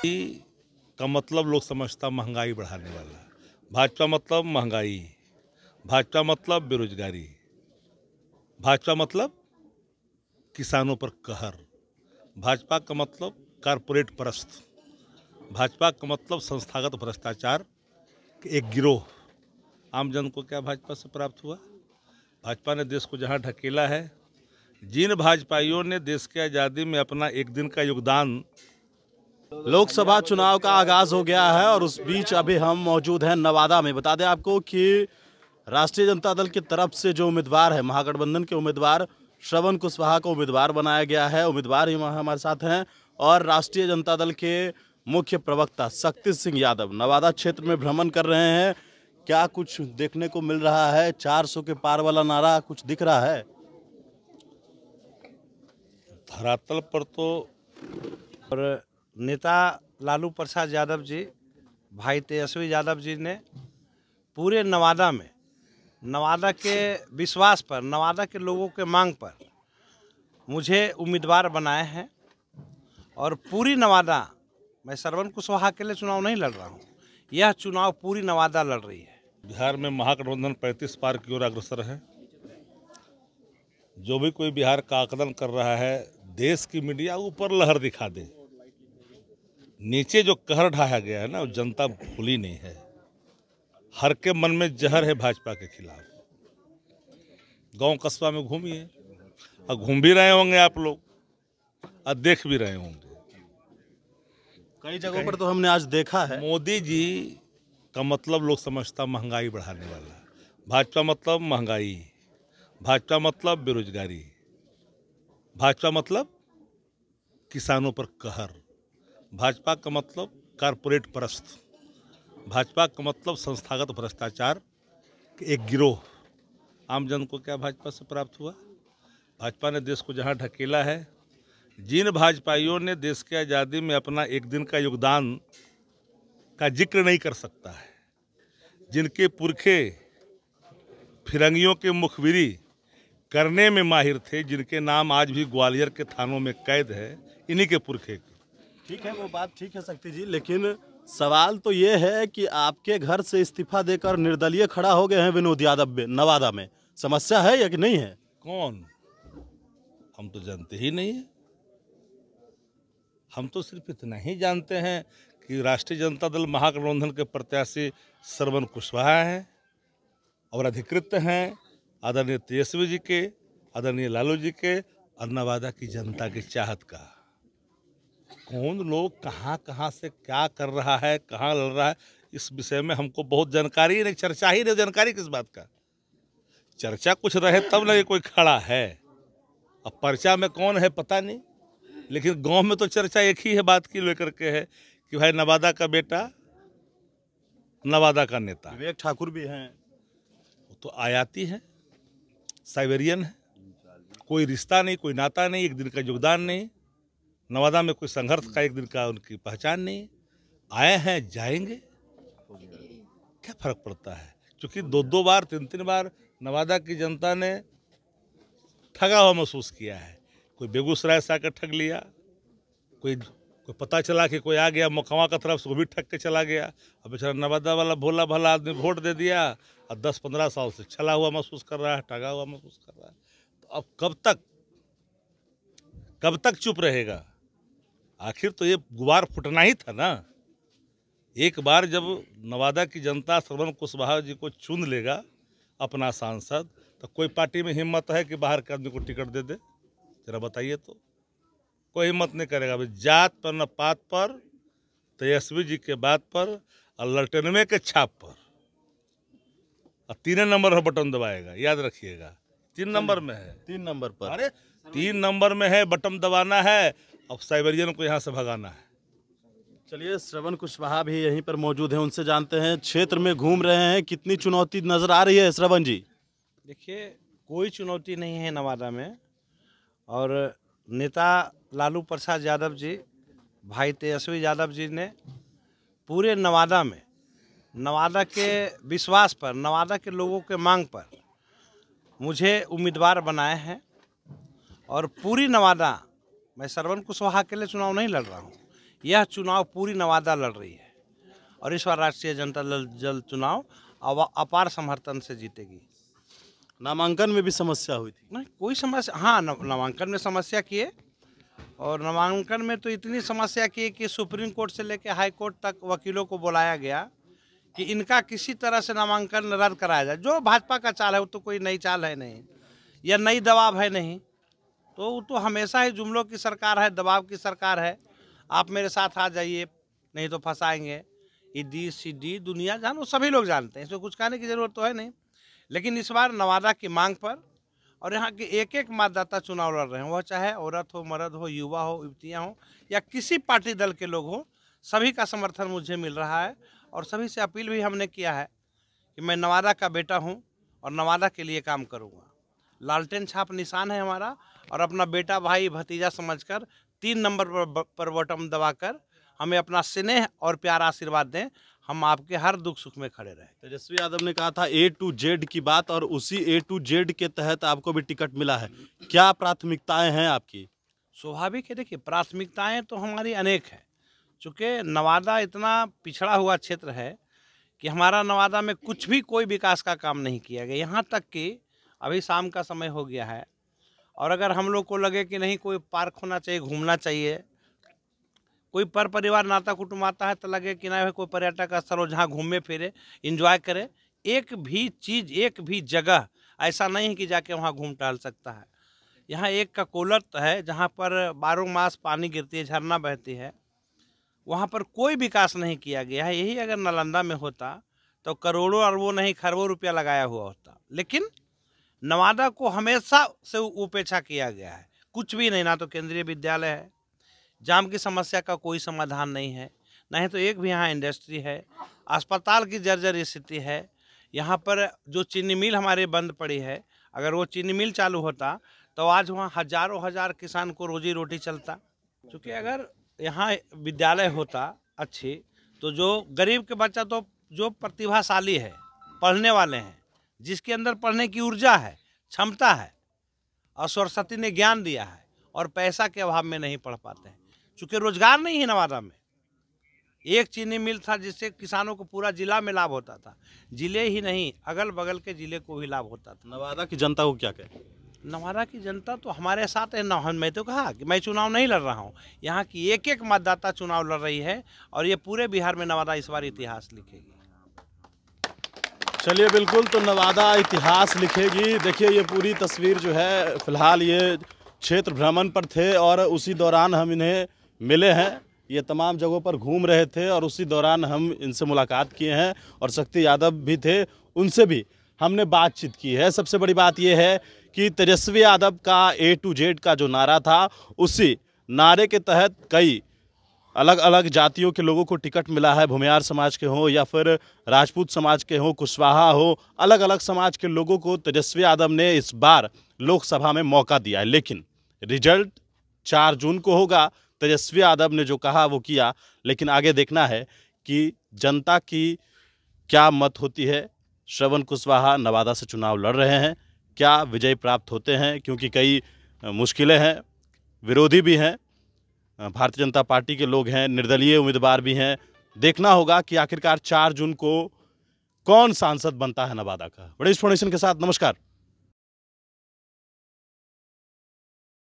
का मतलब लोग समझता महंगाई बढ़ाने वाला। भाजपा मतलब महंगाई, भाजपा मतलब बेरोजगारी, भाजपा मतलब किसानों पर कहर, भाजपा का मतलब कारपोरेट परस्त, भाजपा का मतलब संस्थागत भ्रष्टाचार के एक गिरोह। आम जन को क्या भाजपा से प्राप्त हुआ? भाजपा ने देश को जहां ढकेला है, जिन भाजपाइयों ने देश की आज़ादी में अपना एक दिन का योगदान। लोकसभा चुनाव का आगाज हो गया है और उस बीच अभी हम मौजूद हैं नवादा में। बता दें आपको कि राष्ट्रीय जनता दल की तरफ से जो उम्मीदवार है, महागठबंधन के उम्मीदवार श्रवण कुशवाहा को उम्मीदवार बनाया गया है। उम्मीदवार ही हमारे साथ हैं और राष्ट्रीय जनता दल के मुख्य प्रवक्ता शक्ति सिंह यादव नवादा क्षेत्र में भ्रमण कर रहे हैं। क्या कुछ देखने को मिल रहा है? 400 के पार वाला नारा कुछ दिख रहा है? धरातल पर तो और नेता लालू प्रसाद यादव जी, भाई तेजस्वी यादव जी ने पूरे नवादा में, नवादा के विश्वास पर, नवादा के लोगों के मांग पर मुझे उम्मीदवार बनाए हैं। और पूरी नवादा, मैं श्रवण कुशवाहा के लिए चुनाव नहीं लड़ रहा हूँ, यह चुनाव पूरी नवादा लड़ रही है। बिहार में महागठबंधन 35 पार की ओर अग्रसर है। जो भी कोई बिहार का आकलन कर रहा है, देश की मीडिया ऊपर लहर दिखा दे, नीचे जो कहर ढाया गया है ना, वो जनता भूली नहीं है। हर के मन में जहर है भाजपा के खिलाफ। गांव कस्बा में घूमिए, और घूम भी रहे होंगे आप लोग, और देख भी रहे होंगे। कई जगहों पर तो हमने आज देखा है। मोदी जी का मतलब लोग समझता महंगाई बढ़ाने वाला। भाजपा मतलब महंगाई, भाजपा मतलब बेरोजगारी, भाजपा मतलब किसानों पर कहर, भाजपा का मतलब कारपोरेट परस्त, भाजपा का मतलब संस्थागत भ्रष्टाचार के एक गिरोह। आम जन को क्या भाजपा से प्राप्त हुआ? भाजपा ने देश को जहां ढकेला है, जिन भाजपाइयों ने देश की आज़ादी में अपना एक दिन का योगदान का जिक्र नहीं कर सकता है, जिनके पुरखे फिरंगियों के मुखबिरी करने में माहिर थे, जिनके नाम आज भी ग्वालियर के थानों में कैद है, इन्हीं के पुरखे के। ठीक है, वो बात ठीक है शक्ति जी, लेकिन सवाल तो ये है कि आपके घर से इस्तीफा देकर निर्दलीय खड़ा हो गए हैं विनोद यादव नवादा में। समस्या है या कि नहीं है? कौन? हम तो जानते ही नहीं है। हम तो सिर्फ इतना ही जानते हैं कि राष्ट्रीय जनता दल महागठबंधन के प्रत्याशी श्रवण कुशवाहा हैं और अधिकृत हैं आदरणीय तेजस्वी जी के, आदरणीय लालू जी के, और नवादा की जनता की चाहत का। कौन लोग कहाँ से क्या कर रहा है, कहाँ लड़ रहा है, इस विषय में हमको बहुत जानकारी ही नहीं, चर्चा ही नहीं। जानकारी किस बात का? चर्चा कुछ रहे तब ना कोई खड़ा है। अब पर्चा में कौन है पता नहीं, लेकिन गांव में तो चर्चा एक ही है बात की लेकर के है कि भाई नवादा का बेटा, नवादा का नेता। विवेक ठाकुर भी हैं। वो तो आयाती है, साइबेरियन है, कोई रिश्ता नहीं, कोई नाता नहीं, एक दिन का योगदान नहीं, नवादा में कोई संघर्ष का एक दिन का उनकी पहचान नहीं। आए हैं, जाएंगे, क्या फर्क पड़ता है? क्योंकि 2-2 बार 3-3 बार नवादा की जनता ने ठगा हुआ महसूस किया है। कोई बेगूसराय से आकर ठग लिया, कोई पता चला कि कोई आ गया मोकामा का तरफ से, वो भी ठग के चला गया। अब बेचारा नवादा वाला भोला भाला आदमी वोट दे दिया और 10-15 साल से छला हुआ महसूस कर रहा है, ठगा हुआ महसूस कर रहा है। तो अब कब तक चुप रहेगा? आखिर तो ये गुबार फुटना ही था ना। एक बार जब नवादा की जनता श्रवण कुशवाहा जी को चुन लेगा अपना सांसद, तो कोई पार्टी में हिम्मत है कि बाहर के आदमी को टिकट दे दे? जरा बताइए तो। कोई हिम्मत नहीं करेगा। भाई जात पर न पात पर, तेजस्वी जी के बात पर और ललटेनवे के छाप पर, और 3 नंबर पर बटन दबाएगा। याद रखिएगा, 3 नंबर में है। 3 नंबर पर। अरे 3 नंबर में है, बटन दबाना है, अब साइबेरियन को यहाँ से भगाना है। चलिए, श्रवण कुशवाहा भी यहीं पर मौजूद हैं, उनसे जानते हैं। क्षेत्र में घूम रहे हैं, कितनी चुनौती नजर आ रही है श्रवण जी? देखिए, कोई चुनौती नहीं है नवादा में। और नेता लालू प्रसाद यादव जी, भाई तेजस्वी यादव जी ने पूरे नवादा में, नवादा के विश्वास पर, नवादा के लोगों के मांग पर मुझे उम्मीदवार बनाए हैं। और पूरी नवादा, मैं श्रवण कुशवाहा के लिए चुनाव नहीं लड़ रहा हूँ, यह चुनाव पूरी नवादा लड़ रही है और इस बार राष्ट्रीय जनता दल चुनाव अपार समर्थन से जीतेगी। नामांकन में भी समस्या हुई थी? नहीं कोई समस्या, हाँ नामांकन में समस्या किए, और नामांकन में तो इतनी समस्या की कि सुप्रीम कोर्ट से लेकर हाई कोर्ट तक वकीलों को बुलाया गया कि इनका किसी तरह से नामांकन रद्द कराया जाए। जो भाजपा का चाल है वो तो कोई नई चाल है नहीं, या नई दबाव है नहीं, तो वो तो हमेशा ही जुमलों की सरकार है, दबाव की सरकार है। आप मेरे साथ आ जाइए नहीं तो फंसाएंगे, ईडी सीडी दुनिया जानो, सभी लोग जानते हैं, इसमें कुछ कहने की ज़रूरत तो है नहीं। लेकिन इस बार नवादा की मांग पर और यहाँ के एक एक मतदाता चुनाव लड़ रहे हैं, वह चाहे औरत हो, मर्द हो, युवा हो, युवतियाँ हो, या किसी पार्टी दल के लोग हो, सभी का समर्थन मुझे मिल रहा है। और सभी से अपील भी हमने किया है कि मैं नवादा का बेटा हूँ और नवादा के लिए काम करूँगा। लालटेन छाप निशान है हमारा, और अपना बेटा भाई भतीजा समझकर 3 नंबर पर बटन दबाकर हमें अपना स्नेह और प्यार आशीर्वाद दें। हम आपके हर दुख सुख में खड़े रहें। तेजस्वी यादव ने कहा था A to Z की बात, और उसी A to Z के तहत आपको भी टिकट मिला है। क्या प्राथमिकताएं हैं आपकी? स्वाभाविक है, देखिए प्राथमिकताएं तो हमारी अनेक हैं। चूँकि नवादा इतना पिछड़ा हुआ क्षेत्र है कि हमारा नवादा में कुछ भी कोई विकास का काम नहीं किया गया। यहाँ तक कि अभी शाम का समय हो गया है, और अगर हम लोग को लगे कि नहीं कोई पार्क होना चाहिए, घूमना चाहिए, कोई पर परिवार नाता कुटुंब आता है तो लगे कि ना कोई पर्यटक स्थल हो जहाँ घूमे फिरे एंजॉय करे, एक भी चीज़, एक भी जगह ऐसा नहीं है कि जाके वहाँ घूम टहल सकता है। यहाँ एक का कोलत है जहाँ पर 12 मास पानी गिरती है, झरना बहती है, वहाँ पर कोई विकास नहीं किया गया है। यही अगर नालंदा में होता तो करोड़ों अरबों नहीं खरबों रुपया लगाया हुआ होता। लेकिन नवादा को हमेशा से उपेक्षा किया गया है, कुछ भी नहीं, ना तो केंद्रीय विद्यालय है, जाम की समस्या का कोई समाधान नहीं है, नहीं तो एक भी यहाँ इंडस्ट्री है, अस्पताल की जर्जर स्थिति है। यहाँ पर जो चीनी मिल हमारे बंद पड़ी है, अगर वो चीनी मिल चालू होता तो आज वहाँ हजारों हजार किसान को रोजी रोटी चलता। क्योंकि अगर यहाँ विद्यालय होता अच्छी, तो जो गरीब के बच्चा, तो जो प्रतिभाशाली है, पढ़ने वाले हैं, जिसके अंदर पढ़ने की ऊर्जा है, क्षमता है, और सरस्वती ने ज्ञान दिया है, और पैसा के अभाव में नहीं पढ़ पाते हैं। चूँकि रोजगार नहीं है नवादा में। एक चीनी मिल था जिससे किसानों को पूरा जिला में लाभ होता था, जिले ही नहीं अगल बगल के जिले को भी लाभ होता था। नवादा की जनता को क्या कहे? नवादा की जनता तो हमारे साथ है। मैं तो कहा कि मैं चुनाव नहीं लड़ रहा हूँ, यहाँ की एक एक मतदाता चुनाव लड़ रही है, और ये पूरे बिहार में नवादा इस बार इतिहास लिखेगी। चलिए, बिल्कुल, तो नवादा इतिहास लिखेगी। देखिए, ये पूरी तस्वीर जो है, फिलहाल ये क्षेत्र भ्रमण पर थे और उसी दौरान हम इन्हें मिले हैं। ये तमाम जगहों पर घूम रहे थे और उसी दौरान हम इनसे मुलाकात किए हैं, और शक्ति यादव भी थे, उनसे भी हमने बातचीत की है। सबसे बड़ी बात यह है कि तेजस्वी यादव का A to Z का जो नारा था, उसी नारे के तहत कई अलग अलग जातियों के लोगों को टिकट मिला है। भूमियार समाज के हों या फिर राजपूत समाज के हों, कुशवाहा हो, अलग अलग समाज के लोगों को तेजस्वी यादव ने इस बार लोकसभा में मौका दिया है। लेकिन रिजल्ट 4 जून को होगा। तेजस्वी यादव ने जो कहा वो किया, लेकिन आगे देखना है कि जनता की क्या मत होती है। श्रवण कुशवाहा नवादा से चुनाव लड़ रहे हैं, क्या विजय प्राप्त होते हैं? क्योंकि कई मुश्किलें हैं, विरोधी भी हैं, भारतीय जनता पार्टी के लोग हैं, निर्दलीय उम्मीदवार भी हैं। देखना होगा कि आखिरकार 4 जून को कौन सांसद बनता है नवादा का। बड़े इन्फॉर्मेशन के साथ नमस्कार।